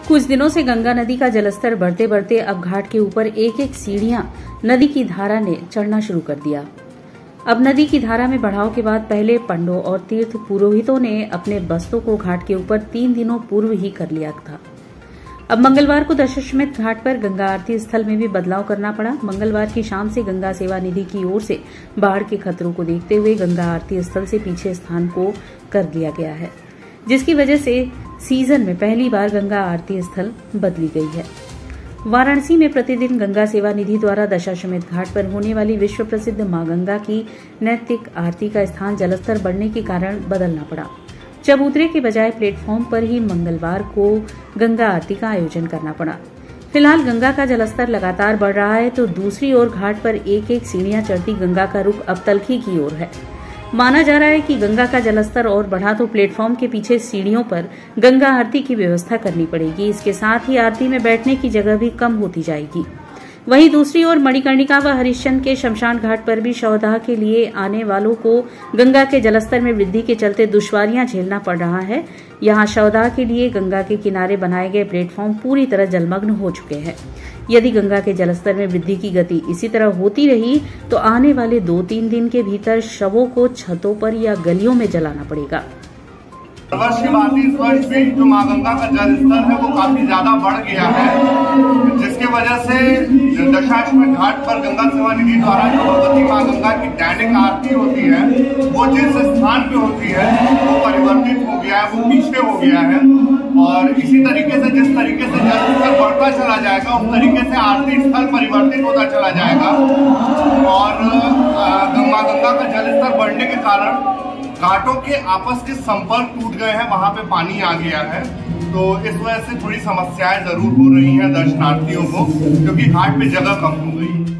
कुछ दिनों से गंगा नदी का जलस्तर बढ़ते बढ़ते अब घाट के ऊपर एक एक सीढ़ियां नदी की धारा ने चढ़ना शुरू कर दिया। अब नदी की धारा में बढ़ाव के बाद पहले पंडों और तीर्थ पुरोहितों ने अपने बस्तों को घाट के ऊपर 3 दिनों पूर्व ही कर लिया था। अब मंगलवार को दशाश्वमेध घाट पर गंगा आरती स्थल में भी बदलाव करना पड़ा। मंगलवार की शाम से गंगा सेवा निधि की ओर से बाढ़ के खतरों को देखते हुए गंगा आरती स्थल से पीछे स्थान को कर दिया गया है, जिसकी वजह से सीजन में पहली बार गंगा आरती स्थल बदली गई है। वाराणसी में प्रतिदिन गंगा सेवा निधि द्वारा दशाश्वमेध घाट पर होने वाली विश्व प्रसिद्ध मां गंगा की नैतिक आरती का स्थान जलस्तर बढ़ने के कारण बदलना पड़ा। चबूतरे के बजाय प्लेटफॉर्म पर ही मंगलवार को गंगा आरती का आयोजन करना पड़ा। फिलहाल गंगा का जलस्तर लगातार बढ़ रहा है तो दूसरी ओर घाट पर एक एक सीढ़ियां चढ़ती गंगा का रुख अब तलखी की ओर है। माना जा रहा है कि गंगा का जलस्तर और बढ़ा तो प्लेटफॉर्म के पीछे सीढ़ियों पर गंगा आरती की व्यवस्था करनी पड़ेगी। इसके साथ ही आरती में बैठने की जगह भी कम होती जाएगी। वहीं दूसरी ओर मणिकर्णिका व हरिश्चंद्र के शमशान घाट पर भी शवदाह के लिए आने वालों को गंगा के जलस्तर में वृद्धि के चलते दुश्वारियां झेलना पड़ रहा है। यहां शवदाह के लिए गंगा के किनारे बनाए गए प्लेटफॉर्म पूरी तरह जलमग्न हो चुके हैं। यदि गंगा के जलस्तर में वृद्धि की गति इसी तरह होती रही तो आने वाले 2-3 दिन के भीतर शवों को छतों पर या गलियों में जलाना पड़ेगा। वर्ष के बाद इस वर्ष भी जो मां गंगा का जल स्तर है वो काफी ज्यादा बढ़ गया है, जिसके वजह से दशाश्वमेध घाट पर गंगा सेवा निधि द्वारा जो भगवती मां गंगा की दैनिक आरती होती है वो जिस स्थान पे होती है वो परिवर्तित हो गया है, वो पीछे हो गया है। और इसी तरीके से जिस तरीके से जल स्तर बढ़ता चला जाएगा उस तरीके से आरती स्थल परिवर्तित होता चला जाएगा और मां गंगा का जल स्तर बढ़ने के कारण घाटों के आपस के संपर्क टूट गए हैं, वहां पे पानी आ गया है। तो इस वजह से थोड़ी समस्याएं जरूर हो रही हैं दर्शनार्थियों को, क्योंकि घाट पे जगह कम हो गई।